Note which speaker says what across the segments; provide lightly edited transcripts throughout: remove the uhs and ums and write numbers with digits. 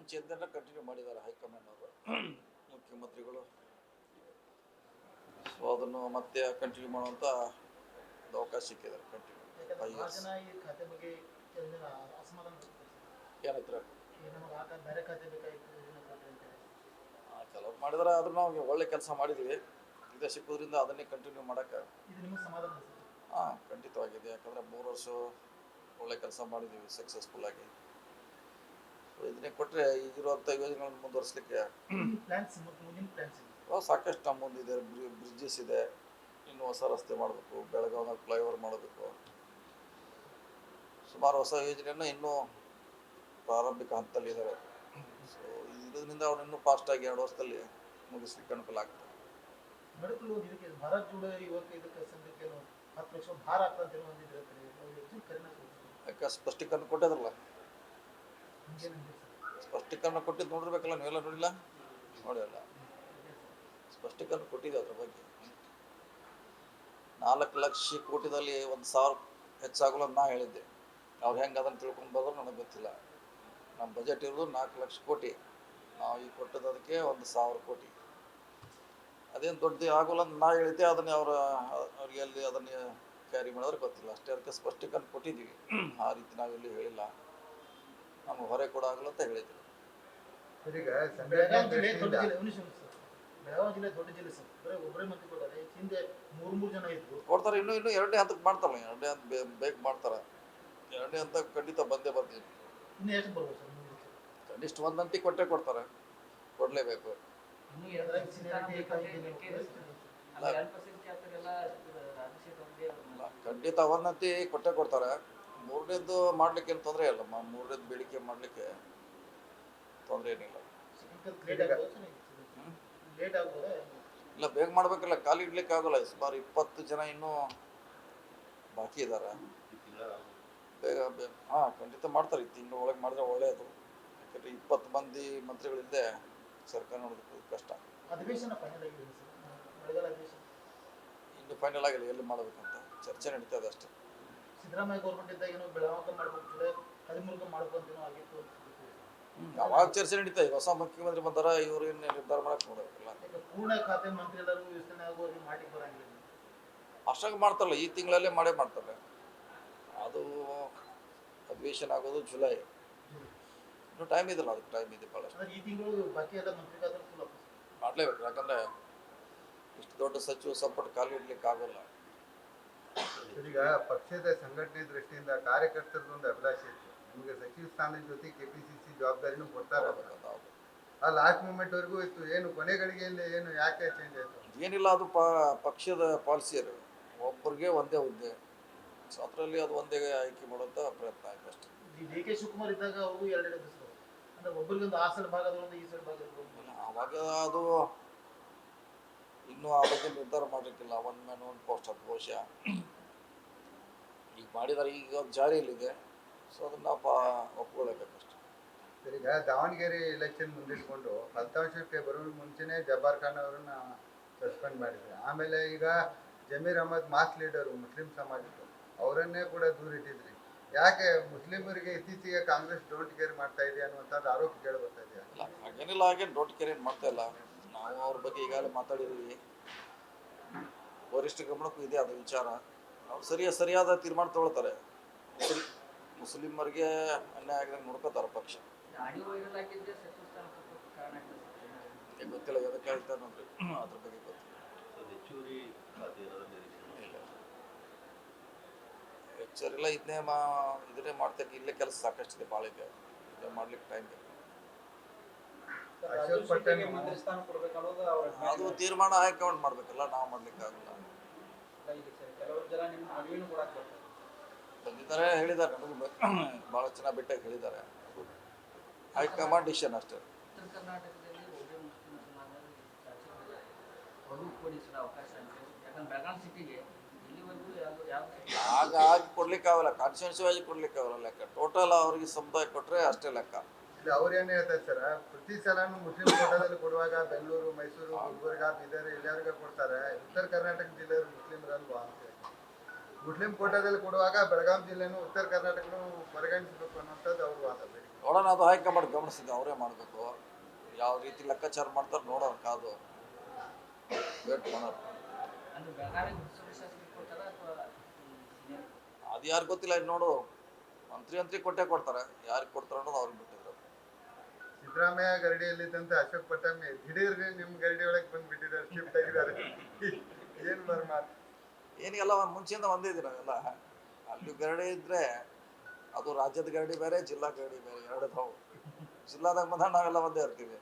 Speaker 1: ಮುಂಚೆಯಿಂದನೇ continue ಮಾಡಿದ್ದಾರೆ high command ಅವರು ಮುಖ್ಯಮಂತ್ರಿಗಳು. ಸೊ ಅದನ್ನು ಮತ್ತೆ ಕಂಟಿನ್ಯೂ ಮಾಡುವಂಥ ಒಂದು ಅವಕಾಶ ಸಿಕ್ಕಿದ್ದಾರೆ ಕಂಟಿನ್ಯೂ 5 years. ಏನತ್ರ ಕೆಲವ್ರು ಮಾಡಿದಾರೆ, ಆದ್ರೂ ನಾವು ಒಳ್ಳೆ ಕೆಲಸ ಮಾಡಿದ್ವಿ. ಇದೇ ಸಿಕ್ಕೋದ್ರಿಂದ ಅದನ್ನೇ ಕಂಟಿನ್ಯೂ ಮಾಡೋಕ್ಕೆ ಹಾಂ ಖಂಡಿತವಾಗಿದೆ. ಯಾಕಂದರೆ 3 ವರ್ಷ ಒಳ್ಳೆ ಕೆಲಸ ಮಾಡಿದ್ದೀವಿ ಸಕ್ಸಸ್ಫುಲ್ ಆಗಿ. ಸೊ ಇದನ್ನೇ ಕೊಟ್ಟರೆ ಈಗಿರುವಂಥ ಯೋಜನೆಗಳನ್ನು ಮುಂದುವರಿಸಲಿಕ್ಕೆ ಸಾಕಷ್ಟು ನಮ್ಮ ಮುಂದಿದೆ. ಬ್ರಿಡ್ಜಸ್ ಇದೆ, ಇನ್ನು ಹೊಸ ರಸ್ತೆ ಮಾಡಬೇಕು, ಬೆಳಗಾವಿನಲ್ಲಿ ಫ್ಲೈಓವರ್ ಮಾಡಬೇಕು, ಸುಮಾರು ಹೊಸ ಯೋಜನೆಯನ್ನು ಇನ್ನೂ ಪ್ರಾರಂಭಿಕ ಹಂತದಲ್ಲಿದ್ದಾವೆ. ಸೊ ಇದರಿಂದ ಅವ್ರು ಇನ್ನೂ ಫಾಸ್ಟಾಗಿ 2 ವರ್ಷದಲ್ಲಿ ಮುಗಿಸ್ಲಿಕ್ಕೆ ಅನುಕೂಲ ಆಗ್ತದೆ. ಯಾಕೆ ಸ್ಪಷ್ಟೀಕರಣ ಕೊಟ್ಟಿದ್ರಲ್ಲ, ಸ್ಪಷ್ಟೀಕರಣ ಕೊಟ್ಟಿದ್ದು ನೋಡಿರ್ಬೇಕಲ್ಲ, ನೀವೆಲ್ಲ ನೋಡಿಲ್ಲ? ನೋಡಿಲ್ಲ, ಸ್ಪಷ್ಟೀಕರಣ ಕೊಟ್ಟಿದ್ದೆ ಅದ್ರ ಬಗ್ಗೆ. 4 ಲಕ್ಷ ಕೋಟಿದಲ್ಲಿ 1,000 ಹೆಚ್ಚಾಗಲ್ಲ ಅಂತ ನಾ ಹೇಳಿದ್ದೆ. ಅವ್ರು ಹೆಂಗೆ ಅದನ್ನು ತಿಳ್ಕೊಂಡು ಬಂದ್ರು ನನಗೆ ಗೊತ್ತಿಲ್ಲ. ನಮ್ಮ ಬಜೆಟ್ ಇರೋದು 4 ಲಕ್ಷ ಕೋಟಿ, ನಾವು ಈಗ ಕೊಟ್ಟದ್ದು ಅದಕ್ಕೆ 1,000 ಕೋಟಿ. ಅದೇನು ದೊಡ್ಡದು ಆಗೋಲ್ಲ ಅಂತ ನಾ ಹೇಳಿದ್ದೆ. ಅದನ್ನೇ ಅವ್ರಿಗೆ ಅಲ್ಲಿ ಅದನ್ನು ಕ್ಯಾರಿ ಮಾಡಿದ್ರೆ ಗೊತ್ತಿಲ್ಲ ಅಷ್ಟೇ. ಅದಕ್ಕೆ ಸ್ಪಷ್ಟೀಕರಣ ಕೊಟ್ಟಿದ್ದೀವಿ. ಆ ರೀತಿ ನಾವೆಲ್ಲಿ ಹೇಳಿಲ್ಲ, ನಮ್ಗೆ ಹೊರೆ ಕೂಡ ಆಗಲ್ಲ ಅಂತ ಹೇಳಿದ್ವಿ.
Speaker 2: ಬೆಳಗಾವಿ ಜಿಲ್ಲೆ ದೊಡ್ಡ ಜಿಲ್ಲೆ ಸರ್, ಒಬ್ಬರೇ ಮಂತ್ರಿ ಕೊಡ್ತಾರೆ. ಹಿಂದೆ 3 ಜನ ಇದ್ರು
Speaker 1: ಕೊಡ್ತಾರೆ. ಇನ್ನೂ 2ನೇ ಹಂತಕ್ಕೆ ಮಾಡ್ತಾರಲ್ಲ, 2ನೇ ಹಂತ ಬೇಕು ಮಾಡ್ತಾರೆ. 2ನೇ ಹಂತ ಖಂಡಿತ ಬಂದೇ ಬರ್ತೀವಿ.
Speaker 2: ಇನ್ನು ಎಷ್ಟು ಬರ್ಬೋದು ಸರ್?
Speaker 1: ಕನಿಷ್ಠ 1 ಹಂತಕ್ಕೆ ಕೊಟ್ಟೇ ಕೊಡ್ತಾರೆ, ಕೊಡಲೇಬೇಕು. ಖಂಡಿತ 1 ಹಂತಿ ಕೊಟ್ಟೇ ಕೊಡ್ತಾರೆ. 3ನೇದ್ದು ಮಾಡ್ಲಿಕ್ಕೆ ಏನು ತೊಂದರೆ ಇಲ್ಲ. 3ನೇದ್ದು ಬೇಡಿಕೆ ಮಾಡಲಿಕ್ಕೆ ತೊಂದರೆ ಏನಿಲ್ಲ. ಇಲ್ಲ, ಬೇಗ ಮಾಡ್ಬೇಕಲ್ಲ, ಖಾಲಿ ಇಡ್ಲಿಕ್ಕೆ ಆಗೋಲ್ಲ. ಸುಮಾರು 20 ಜನ ಇನ್ನೂ ಬಾಕಿ ಇದ್ದಾರೆ. ಬೇಗ ಹಾಂ ಖಂಡಿತ ಮಾಡ್ತಾರೆ. ಈ ತಿಂಗಳ ಒಳಗೆ ಮಾಡಿದ್ರೆ ಒಳ್ಳೆಯದು. ಯಾಕಂದರೆ 20 ಮಂದಿ ಮಂತ್ರಿಗಳಿಲ್ಲದೆ ಸರ್ಕಾರ ನೋಡೋದಕ್ಕೆ ಕಷ್ಟ. ಇನ್ನು ಫೈನಲ್ ಆಗಿಲ್ಲ ಎಲ್ಲಿ ಮಾಡಬೇಕಂತ ಚರ್ಚೆ ನಡೀತದೆ ಅಷ್ಟೇ.
Speaker 2: ಸಿದ್ದರಾಮಯ್ಯ ಗೌರ್ಮೆಂಟ್ ಇದ್ದಾಗ ಬೆಳಗಾವಿ ಮಾಡಬೇಕು, ಜುಲೈ 13 ಮಾಡಬೇಕು ಆಗಿತ್ತು.
Speaker 1: ಅವಾಗ ಚರ್ಚೆ ನಡೀತಾ. ಈಗ ಹೊಸ ಮುಖ್ಯಮಂತ್ರಿ ಬಂದಾರ, ಇವ್ರು ಏನು ನಿರ್ಧಾರ ಮಾಡಕ್ಕೆ ನೋಡಬೇಕಲ್ಲ.
Speaker 2: ಪೂರ್ಣ ಖಾತೆ ಮಂತ್ರಿ ಎಲ್ಲರೂ ವಿಸ್ತರಣೆ ಆಗುವವರೆಗೆ ಮಾಡ್ಲಿಕ್ಕೆ ಬರಂಗಿಲ್ಲ.
Speaker 1: ಅಷ್ಟಾಗ ಮಾಡ್ತಾರಲ್ಲ, ಈ ತಿಂಗಳಲ್ಲೇ ಮಾಡೇ ಮಾಡ್ತಾರೆ. ಅದು ಅಧಿವೇಶನ ಆಗೋದು ಜುಲೈ. ಇನ್ನೂ ಟೈಮ್ ಇದೆಲ್ಲ, ಅದಕ್ಕೆ ಟೈಮ್ ಇದೆ ಭಾಳ.
Speaker 2: ಈ ತಿಂಗಳು ಬಾಕಿ ಎಲ್ಲ ಮಂತ್ರಿ ಖಾತೆ
Speaker 1: ಮಾಡಲೇಬೇಕು. ಯಾಕಂದರೆ ಇಷ್ಟು ದೊಡ್ಡ ಸಚಿವ ಸಂಪುಟ ಖಾಲಿ ಇಡ್ಲಿಕ್ಕೆ ಆಗೋಲ್ಲ.
Speaker 3: ಈಗ ಪಕ್ಷದ ಸಂಘಟನೆ ದೃಷ್ಟಿಯಿಂದ ಕಾರ್ಯಕರ್ತರದೊಂದು ಅಭಿಲಾಷೆ ಇತ್ತು, ನಿಮಗೆ ಸಚಿವ ಸ್ಥಾನದ ಜೊತೆ KPCC ಜವಾಬ್ದಾರಿನೂ ಕೊಡ್ತಾರೆ. ಆ ಲಾಸ್ಟ್ ಮೂಮೆಂಟ್ ವರೆಗೂ ಇತ್ತು. ಏನು ಕೊನೆ ಗಳಿಗೆಯಲ್ಲಿ ಏನು ಯಾಕೆ ಚೇಂಜ್ ಆಯಿತು?
Speaker 1: ಏನಿಲ್ಲ, ಅದು ಪಕ್ಷದ ಪಾಲಿಸಿ. ಅದು ಒಬ್ಬರಿಗೆ ಒಂದೇ ಹುದ್ದೆ, ಸೊ ಅದರಲ್ಲಿ ಅದು ಒಂದೇ ಆಯ್ಕೆ ಮಾಡುವಂಥ ಪ್ರಯತ್ನ ಆಯ್ತು ಅಷ್ಟೇ.
Speaker 2: DK ಶಿವಕುಮಾರ್ ಇದ್ದಾಗ ಅವರು 2 ಹೆಸರು, ಅಂದ್ರೆ ಒಬ್ಬರಿಗೊಂದು ಆ ಸೈಡ್ ಭಾಗದೊಂದು ಈ ಸೈಡ್ ಭಾಗ.
Speaker 1: ಆವಾಗ ಅದು ಇನ್ನೂ ಆ ಬಗ್ಗೆ ನಿರ್ಧಾರ ಮಾಡಲಿಕ್ಕಿಲ್ಲ. 1 man 1 post ಅದು ಬಹುಶಃ ಈಗ ಮಾಡಿದ್ದಾರೆ, ಈಗ ಜಾರಿಯಲ್ಲಿದೆ. ಸೊ ಅದನ್ನು ಒಪ್ಕೊಳ್ಬೇಕಷ್ಟೆ.
Speaker 3: ಈಗ ದಾವಣಗೆರೆ ಎಲೆಕ್ಷನ್ ಮುಂದಿಟ್ಕೊಂಡು ಫಲಿತಾಂಶಕ್ಕೆ ಬರೋ ಮುಂಚೆನೇ ಜಬ್ಬಾರ್ ಖಾನ್ ಅವರನ್ನ ಸಸ್ಪೆಂಡ್ ಮಾಡಿದ್ರು. ಆಮೇಲೆ ಈಗ ಜಮೀರ್ ಅಹಮದ್ ಮಾಸ್ ಲೀಡರು ಮುಸ್ಲಿಂ ಸಮಾಜದ್ದು, ಅವರನ್ನೇ ಕೂಡ ದೂರ ಇಟ್ಟಿದ್ರಿ. ಯಾಕೆ ಮುಸ್ಲಿಮರಿಗೆ ಇತ್ತೀಚೆಗೆ ಕಾಂಗ್ರೆಸ್ ಡೋಂಟ್ ಕೇರ್ ಮಾಡ್ತಾ ಇದೆ ಅನ್ನುವಂಥದ್ದು ಆರೋಪ ಕೇಳಿ ಬರ್ತಾ ಇದೆಯಾ?
Speaker 1: ಇಲ್ಲ, ಹಾಗೇನಿಲ್ಲ, ಹಾಗೇನು ಡೋಂಟ್ ಕೇರ್ ಏನು ಮಾಡ್ತಾ ಇಲ್ಲ. ನಾವು ಅವ್ರ ಬಗ್ಗೆ ಈಗಾಗಲೇ ಮಾತಾಡಿದ್ದೀವಿ. ವರಿಷ್ಠ ಗಮನಕ್ಕೂ ಇದೆ ಅದು ವಿಚಾರ. ಅವ್ರು ಸರಿಯಾದ ತೀರ್ಮಾನ ತಗೊಳ್ತಾರೆ. ಮುಸ್ಲಿಮರಿಗೆ ಅನ್ಯಾಯ ಆಗದಂಗೆ ನೋಡ್ಕೋತಾರೆ ಪಕ್ಷ. ಗೊತ್ತಿಲ್ಲ ಎದಕ್ಕೆ ಹೇಳ್ತಾರೆ ನೋಡ್ರಿ, ಅದ್ರ ಬಗ್ಗೆ ಗೊತ್ತಿಲ್ಲ. ಹೆಚ್ಚರಿಲ್ಲ, ಇದನ್ನೇ ಮಾಡ್ತಕ್ಕೆ. ಇಲ್ಲೇ ಕೆಲಸ ಸಾಕಷ್ಟಿದೆ, ಭಾಳ ಇದೆ. ಇದೇ ಮಾಡ್ಲಿಕ್ಕೆ ಟೈಮ್ ಬೇಕು. ಅದು ತೀರ್ಮಾನ ಹೈಕಮಾಂಡ್ ಮಾಡ್ಬೇಕಲ್ಲ, ನಾವು ಮಾಡ್ಲಿಕ್ಕೆ ಆಗಲ್ಲ. ಬಂದಿದ್ದಾರೆ, ಹೇಳಿದ್ದಾರೆ, ನನಗೂ ಭಾಳ ಚೆನ್ನಾಗಿ ಬಿಟ್ಟಾಗಿ ಹೇಳಿದ್ದಾರೆ. ಹೈಕಮಾಂಡ್ ಡಿಸಿಷನ್ ಅಷ್ಟೇ. ಆಗಿ ಕೊಡ್ಲಿಕ್ಕೆ ಆಗಲ್ಲ, ಕಾನ್ಸ್ಟಿಟ್ಯೂನ್ಸಿ ವೈಸ್ ಕೊಡ್ಲಿಕ್ಕೆ ಆಗಲ್ಲ. ಲೆಕ್ಕ ಟೋಟಲ್ ಅವ್ರಿಗೆ ಸಮುದಾಯ ಕೊಟ್ಟರೆ ಅಷ್ಟೇ ಲೆಕ್ಕ.
Speaker 3: ಅವ್ರು ಏನು ಹೇಳ್ತಾರೆ ಸರ್, ಪ್ರತಿ ಸಲನೂ ಮುಸ್ಲಿಂ ಕೋಟಾದಲ್ಲಿ ಕೊಡುವಾಗ ಬೆಂಗಳೂರು, ಮೈಸೂರು, ಗುಲ್ಬರ್ಗ, ಬೀದರ್ ಎಲ್ಲರಿಗೂ ಕೊಡ್ತಾರೆ, ಉತ್ತರ ಕರ್ನಾಟಕ ಜಿಲ್ಲೆಯವರು ಮುಸ್ಲಿಮರಲ್ವಾ ಅಂತ. ಮುಸ್ಲಿಂ ಕೋಟಾದಲ್ಲಿ ಕೊಡುವಾಗ ಬೆಳಗಾವಿ ಜಿಲ್ಲೆನೂ ಉತ್ತರ ಕರ್ನಾಟಕನೂ ಪರಿಗಣಿಸಬೇಕು ಅನ್ನೋಂಥದ್ದು ಅವ್ರ ವಾದ.
Speaker 1: ನೋಡೋಣ, ಅದು ಹೈಕಮಾಂಡ್ ಗಮನಿಸಿದೆ, ಅವರೇ ಮಾಡಬೇಕು. ಯಾವ ರೀತಿ ಲೆಕ್ಕಾಚಾರ ಮಾಡ್ತಾರೆ ನೋಡೋಣ, ಕಾದು ವೇಟ್ ಮಾಡೋಣ.
Speaker 4: ಅಂದ್ರೆ ಬೆಳಗಾವಿ ಹುಣಸೂರು ಶಾಸಕರಿಗೆ ಕೊಡ್ತಾರ ಅಥವಾ
Speaker 1: ಅದು ಯಾರು ಗೊತ್ತಿಲ್ಲ, ಇದು ನೋಡು, ಮಂತ್ರಿ ಕೊಟ್ಟೇ ಕೊಡ್ತಾರೆ, ಯಾರಿಗೆ ಕೊಡ್ತಾರೆ ಅನ್ನೋದು ಅವ್ರಿಗೆ ಬಿಟ್ಟಿದ್ರು.
Speaker 3: ಸಿದ್ದರಾಮಯ್ಯ ಗರಡಿಯಲ್ಲಿದ್ದಂತ ಅಶೋಕ್ ಪಟ್ಟಾಮಿ ದಿಢೀರ್ಗೆ ನಿಮ್ಮ ಗರಡಿ ಒಳಗೆ ಬಂದ್ಬಿಟ್ಟಿದ್ದಾರೆ, ಶಿಫ್ಟ್ ಆಗಿದ್ದಾರೆ. ಏನ್ ಮಾತು?
Speaker 1: ಏನಿಗೆಲ್ಲ ಮುಂಚೆಯಿಂದ ಒಂದೇ ಇದ್ದೀರ ಎಲ್ಲ. ಅಲ್ಲಿ ಗರಡಿ ಇದ್ರೆ ಅದು ರಾಜ್ಯದ ಗರಡಿ ಬೇರೆ, ಜಿಲ್ಲಾ ಗರಡಿ ಬೇರೆ, ಎರಡು ತಾವು. ಜಿಲ್ಲಾದಾಗ ಬಂದಾಗ ನಾವೆಲ್ಲ ಒಂದೇ ಇರ್ತೀವಿ.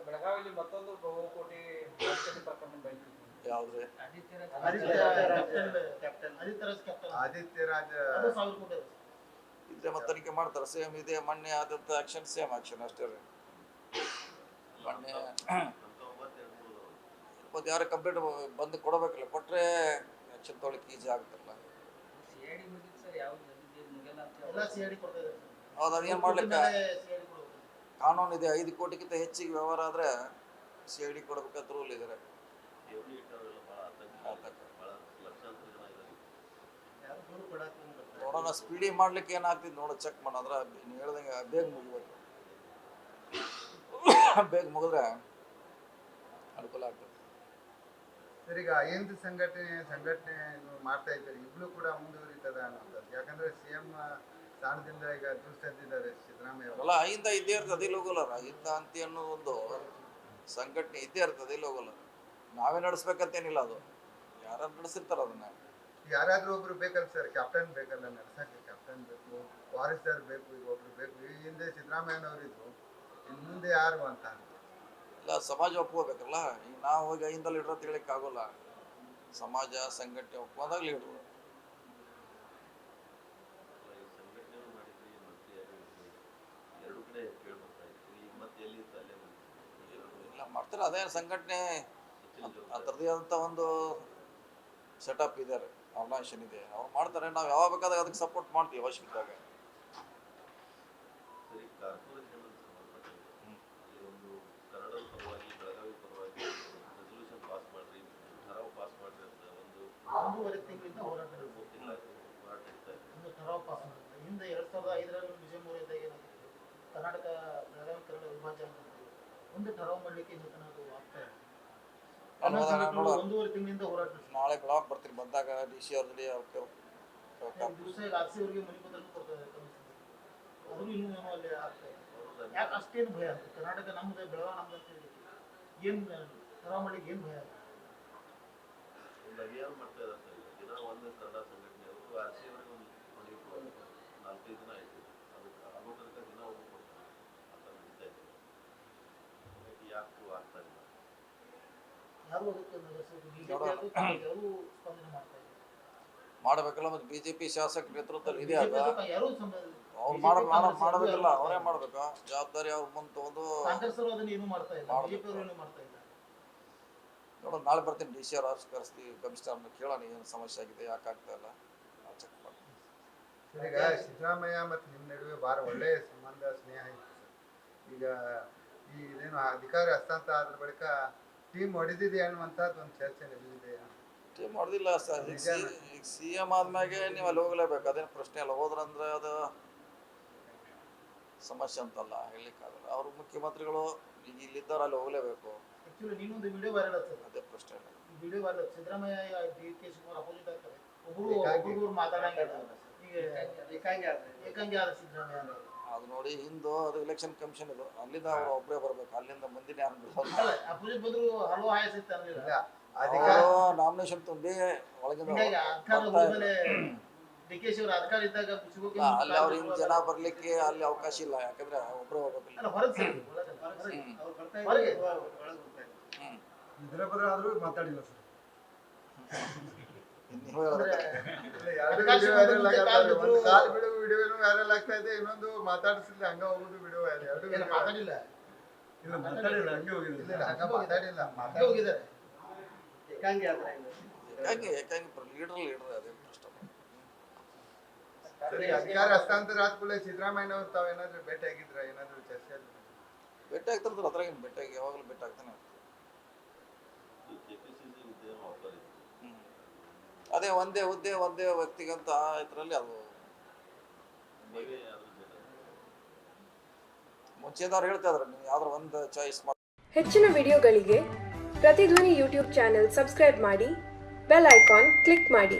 Speaker 4: ಬೆಳಗಾವಿಯಲ್ಲಿ ಮತ್ತೊಂದು ಬಹುಕೋಟಿ ಪ್ರಕರಣ ಬಯಲು.
Speaker 1: ಯಾವ್ದ್ರಿ?
Speaker 3: ಆದಿತ್ಯ ರಾಜ
Speaker 1: ಇದ್ರೆ ಮತ್ತೆ ತನಿಖೆ ಮಾಡ್ತಾರೆ. ಸೇಮ್ ಇದೆ, ಮೊನ್ನೆ ಆದಂತ ಆಕ್ಷನ್ ಸೇಮ್ ಆಕ್ಷನ್ ಅಷ್ಟೇ ರೀ. ಮೊನ್ನೆ ಇವತ್ತು ಯಾರು ಕಂಪ್ಲೇಂಟ್ ಬಂದು ಕೊಡಬೇಕಲ್ಲ, ಕೊಟ್ರೆ ಆಕ್ಷನ್ ತೊಗೊಳಕ್ಕೆ ಈಜಿ ಆಗುತ್ತಲ್ಲ.
Speaker 4: ಸಿಐಡಿ ಮುಗಿತು ಸರ್, ಯಾವ್ದು ಮುಗಿಯಲ್ಲ ಅಂತ
Speaker 2: ಎಲ್ಲ ಸಿಐಡಿ ಕೊಡ್ತಾ ಇದ್ದಾರೆ.
Speaker 1: ಹೌದು, ಅದೇನು ಮಾಡ್ಲಿಕ್ಕೆ ಕಾನೂನು ಇದೆ. 5 ಕೋಟಿಗಿಂತ ಹೆಚ್ಚಿಗೆ ವ್ಯವಹಾರ ಆದ್ರೆ CID ಕೊಡ್ಬೇಕಂತ ರೂಲ್ ಇದೆ. ನೋಡೋಣ, ಸ್ಪೀಡಿ ಮಾಡ್ಲಿಕ್ಕೆ ಏನಾಗ್ತಿದ್ ನೋಡೋ, ಚೆಕ್ ಮಾಡೋದ್ರ ನೀವು ಹೇಳ್ದಂಗೆ ಬೇಗ ಮುಗಿಬೇಕು. ಬೇಗ ಮುಗಿದ್ರೆ ಅನುಕೂಲ ಆಗ್ತದೆ.
Speaker 3: ಸರ್, ಈಗ ಅಹಿಂದ ಸಂಘಟನೆ ಮಾಡ್ತಾ ಇದ್ದಾರೆ, ಇಬ್ರು ಕೂಡ ಮುಂದುವರಿತದ ಅನ್ನೋದು. ಯಾಕಂದ್ರೆ CM ಸ್ಥಾನದಿಂದ ಈಗ ದೂಸ್ತಿದ್ದಾರೆ ಸಿದ್ದರಾಮಯ್ಯ ಅವರು.
Speaker 1: ಅಲ್ಲ, ಅಹಿಂದ ಇದ್ದೇ ಇರ್ತದೆ, ಅದಿಲ್ಲ ಹೋಗಲ್ಲ. ಅಹಿಂದ ಅಂತ ಅನ್ನೋ ಒಂದು ಸಂಘಟನೆ ಇದ್ದೇ ಇರ್ತದೆ, ಇಲ್ಲ ಹೋಗಲ್ಲ. ನಾವೇ ನಡೆಸ್ಬೇಕಂತೇನಿಲ್ಲ, ಅದು ಯಾರು ನಡೆಸಿರ್ತಾರ ಅದನ್ನ.
Speaker 3: ಯಾರಾದ್ರೂ ಒಬ್ರು ಬೇಕಲ್ಲ ಸರ್, ಕ್ಯಾಪ್ಟನ್ ಬೇಕಲ್ಲ ನಡ್ಸಕ್ಕೆ. ಕ್ಯಾಪ್ಟನ್ ಬೇಕು, ವಾರಿಸ್ದಾರ್ ಬೇಕು, ಈಗ ಒಬ್ರು ಬೇಕು. ಈ ಹಿಂದೆ ಸಿದ್ದರಾಮಯ್ಯನವರು ಇದ್ರು, ಇನ್ನು ಮುಂದೆ ಯಾರು ಅಂತ.
Speaker 1: ಇಲ್ಲ, ಸಮಾಜ ಒಪ್ಕೋಬೇಕಲ್ಲ. ಈಗ ನಾವು ಹೋಗಿ ಅಹಿಂದ ಲೀಡ್ರ್ ಅಂತ ಹೇಳಿಕ್ ಆಗೋಲ್ಲ. ಸಮಾಜ ಸಂಘಟನೆ ಒಪ್ಕೊಂಡಾಗ ಲೀಡ್ರು. ಇಲ್ಲ ಮಾಡ್ತಾರೆ, ಅದೇ ಸಂಘಟನೆ ಅದರದೇ ಆದಂಥ ಒಂದು ಸೆಟಪ್ ಇದೆ, ಆರ್ಗನೈಸೇಷನ್ ಇದೆ, ಅವ್ರು ಮಾಡ್ತಾರೆ. ನಾವು ಯಾವಾಗ ಬೇಕಾದಾಗ ಅದಕ್ಕೆ ಸಪೋರ್ಟ್ ಮಾಡ್ತೀವಿ ಅವಶ್ಯಕತೆಯಾಗ.
Speaker 2: ಒಂದೂವರೆ ತಿಂಗಳಿಂದ ಹೋರಾಟ ಠರಾವ್ ಪಾಸ್ ಮಾಡಿದ್ದಾರೆ. ಹಿಂದೆ 2005ರಲ್ಲಿ ವಿಜಯಮೂರ ಇದ್ದಾಗ ಏನಾಗಿತ್ತು, ಕರ್ನಾಟಕ ಬೆಳಗಾವಿ ಕನ್ನಡ ವಿಭಾಜನೆ ಒಂದು ಠರಾವ್ ಮಾಡಲಿಕ್ಕೆ ಇದು ಆಗ್ತಾ ಇದೆ. ಒಂದೂವರೆ ತಿಂಗಳಿಂದ ಹೋರಾಟ.
Speaker 1: ನಾಳೆ ಬೆಳಗ್ಗೆ ಬರ್ತೀನಿ, ಬಂದಾಗ DC ಅವ್ರಲ್ಲಿ
Speaker 2: ದಿವಸ RC ಅವರಿಗೆ ಮನೆ ಪತ್ರನೂ ಕೊಡ್ತಾ ಇದ್ದಾರೆ, ಅದು ಇನ್ನೂ ಅಲ್ಲಿ ಆಗ್ತಾ ಇದೆ. ಯಾಕೆ ಅಷ್ಟೇನು ಭಯ ಆಗ್ತದೆ? ಕರ್ನಾಟಕ ನಮ್ದು, ಬೆಳಗಾವಿ ನಮ್ದು ಅಂತ ಹೇಳಿ ಏನು ಠರಾವ್ ಮಾಡ್ಲಿಕ್ಕೆ ಏನು ಭಯ ಆಗ್ತದೆ?
Speaker 5: ಅಭಿಯಾನ ಮಾಡ್ತಾ ಇದ್ದಾರೆ ಸರ್. ದಿನ ಒಂದು ಕನ್ನಡ ಸಂಘಟನೆಯವರು RC ಅವರಿಗೆ ಒಂದು 4-5 ದಿನ ಆಯಿತು. ಅದಕ್ಕೆ ಆಗೋ ತನಕ ದಿನ ಒಬ್ಬರು ಕೊಡ್ತಾರೆ, ಆ ಥರ ನಡೀತಾ ಇದೆ. ಯಾಕೂ ಆಗ್ತಾ ಇಲ್ಲ,
Speaker 2: ಯಾರು ಅದಕ್ಕೆ BJP ಅವರು ಸ್ಪಂದನೆ ಮಾಡ್ತಾ ಇದ್ದಾರೆ.
Speaker 1: ಮಾಡಬೇಕಲ್ಲ. ಮತ್ತು BJP ಶಾಸಕ ನೇತೃತ್ವದಲ್ಲಿ ಇದೆ ಅಲ್ಲ,
Speaker 2: ಯಾರು
Speaker 1: ಅವ್ರು ಮಾಡಬೇಕಲ್ಲ, ಅವರೇ ಮಾಡ್ಬೇಕು. ಜವಾಬ್ದಾರಿ ಅವ್ರು ಮುಂದೆ ತಗೊಂಡು.
Speaker 2: ಕಾಂಗ್ರೆಸ್ ಅವರು ಅದನ್ನ ಏನು ಮಾಡ್ತಾ ಇಲ್ಲ, BJP ಅವರು ಏನು ಮಾಡ್ತಾ ಇಲ್ಲ.
Speaker 1: ನೋಡೋಣ, ನಾಳೆ ಬರ್ತೀನಿ. DC ಅವ್ರು ಕರೆಸ್ತೀವಿ, ಕಮಿಷನರ್ನ ಕೇಳೋಣ ಏನು ಸಮಸ್ಯೆ ಆಗಿದೆ, ಯಾಕೆ ಆಗ್ತಾ ಇಲ್ಲ, ನಾವು ಚೆಕ್ ಮಾಡ್ತೀವಿ.
Speaker 3: ಈಗ ಸಿದ್ದರಾಮಯ್ಯ ಮತ್ತು ನಿಮ್ಮ ನಡುವೆ ಭಾಳ ಒಳ್ಳೆಯ ಸಂಬಂಧ, ಸ್ನೇಹ ಇತ್ತು ಸರ್. ಈಗ ಈ ಇದೇನು ಅಧಿಕಾರ ಹಸ್ತಾಂತರ ಆದ್ರ ಬಳಿಕ ಟೀಮ್ ಹೊಡೆದಿದೆ ಅನ್ನುವಂಥದ್ದು ಒಂದು ಚರ್ಚೆ ನಡೆದಿದೆ.
Speaker 1: ಟೀಮ್ ಹೊಡೆದಿಲ್ಲ ಸರ್. ಈಗ CM ಆದ್ಮ್ಯಾಗೆ ನೀವು ಅಲ್ಲಿ ಹೋಗಲೇಬೇಕು, ಅದೇನು ಪ್ರಶ್ನೆ ಅಲ್ಲ. ಹೋದ್ರಂದ್ರೆ ಅದು ಸಮಸ್ಯೆ ಅಂತಲ್ಲ, ಹೇಳಲಿಕ್ಕಾಗಲ್ಲ. ಅವರು ಮುಖ್ಯಮಂತ್ರಿಗಳು ಈಗ ಇಲ್ಲಿದ್ದವ್ರು ಅಲ್ಲಿ ಹೋಗಲೇಬೇಕು.
Speaker 2: ಆಕ್ಚುಲಿ ನೀನೊಂದು ವಿಡಿಯೋ ವೈರಲ್ ಆಗ್ತದೆ,
Speaker 1: ಅದೇ ಪ್ರಶ್ನೆ ಇಲ್ಲ.
Speaker 2: ಈ video viral Siddaramaiah DK Shivakumar opposite ಆಗ್ತಾರೆ, ಒಬ್ಬರು ಮಾತಾಡಂಗಿಲ್ಲ. ಈಗ ಏಕಾಂಗಿ ಆದ ಸಿದ್ದರಾಮಯ್ಯ ಅಂದ್ರೆ
Speaker 1: ಅದು ನೋಡಿ, ಹಿಂದೂ ಅದು ಎಲೆಕ್ಷನ್ ಕಮಿಷನ್ ಇದು, ಅಲ್ಲಿಂದ ಅವ್ರು ಒಬ್ಬರೇ ಬರ್ಬೇಕು, ಅಲ್ಲಿಂದ ಮಂದಿನ ಯಾರು ಬಿಡೋದು.
Speaker 2: ಅಪೋಸಿಟ್ ಬಂದ್ರು ಹಲವು ಹಾಯಸ್ ಇತ್ತು ಅನ್ನಲಿಲ್ಲ.
Speaker 1: ನಾಮಿನೇಷನ್ ತುಂಬಿ ಒಳಗಿಂದ
Speaker 2: DK ಶಿವರ ಅಧಿಕಾರ ಇದ್ದಾಗ
Speaker 1: ಅಲ್ಲಿ ಅವ್ರ ಹಿಂಗ್ ಜನ ಬರ್ಲಿಕ್ಕೆ ಅಲ್ಲಿ ಅವಕಾಶ ಇಲ್ಲ, ಯಾಕಂದ್ರೆ ಒಬ್ಬರೇ ಹೋಗ್ಬೇಕಿಲ್ಲ.
Speaker 3: ಇದ್ರ ಬರ ಆದ್ರೂ ಮಾತಾಡಿಲ್ಲ ಸರ್.
Speaker 1: ನೀವು ಹೇಳ್ಬೇಕು.
Speaker 3: ಕಾಲ್ ಬಿಡು ವಿಡಿಯೋನು ವೈರಲ್ ಆಗ್ತಾ ಇದೆ, ಇನ್ನೊಂದು ಮಾತಾಡಿಸಿಲ್ಲ ಹಂಗ ಹೋಗುದು ವಿಡಿಯೋ ವೈರಲ್. ಎರಡು
Speaker 2: ಮಾತಾಡಿಲ್ಲ,
Speaker 3: ಮಾತಾಡಿಲ್ಲ, ಹಂಗೆ ಹೋಗಿಲ್ಲ, ಹಂಗ ಮಾತಾಡಿಲ್ಲ,
Speaker 2: ಹೋಗಿದ್ದಾರೆ.
Speaker 1: ಏಕಾಂಗಿ ಲೀಡರ್ ಅದೇನು ಪ್ರಶ್ನೆ.
Speaker 3: ಸರಿ, ಅಧಿಕಾರ ಹಸ್ತಾಂತರ ಆದ ಕೂಡಲೇ ಸಿದ್ದರಾಮಯ್ಯನವ್ರು ತಾವೇನಾದ್ರೂ ಭೇಟಿ ಆಗಿದ್ರ, ಏನಾದ್ರು ಚರ್ಚೆ?
Speaker 1: ಭೇಟಿ ಆಗ್ತಿರ್ತಾರೆ, ಅದ್ರಾಗ ಭೇಟಿಯಾಗಿ ಯಾವಾಗಲೂ ಭೇಟಿ ಆಗ್ತಾನೆ.
Speaker 5: KPCC ಹುದ್ದೆ ಆಫರ್ ಇತ್ತು.
Speaker 1: ಅದೇ ಒಂದೇ ಹುದ್ದೆ ಒಂದೇ ವ್ಯಕ್ತಿಗಂತ ಇದರಲ್ಲಿ ಅದು
Speaker 5: ನೀವೇ ಅದ್ರ ಜೊತೆ
Speaker 1: ಮುಂಚೆದವ್ರು ಹೇಳ್ತಾ ಇದ್ರು ನೀವು ಯಾವ್ದಾರು ಒಂದು ಚಾಯ್ಸ್ ಮಾಡಿ.
Speaker 6: ಹೆಚ್ಚಿನ ವಿಡಿಯೋಗಳಿಗೆ ಪ್ರತಿಧ್ವನಿ ಯೂಟ್ಯೂಬ್ ಚಾನೆಲ್ ಸಬ್ಸ್ಕ್ರೈಬ್ ಮಾಡಿ, ಬೆಲ್ ಐಕಾನ್ ಕ್ಲಿಕ್ ಮಾಡಿ.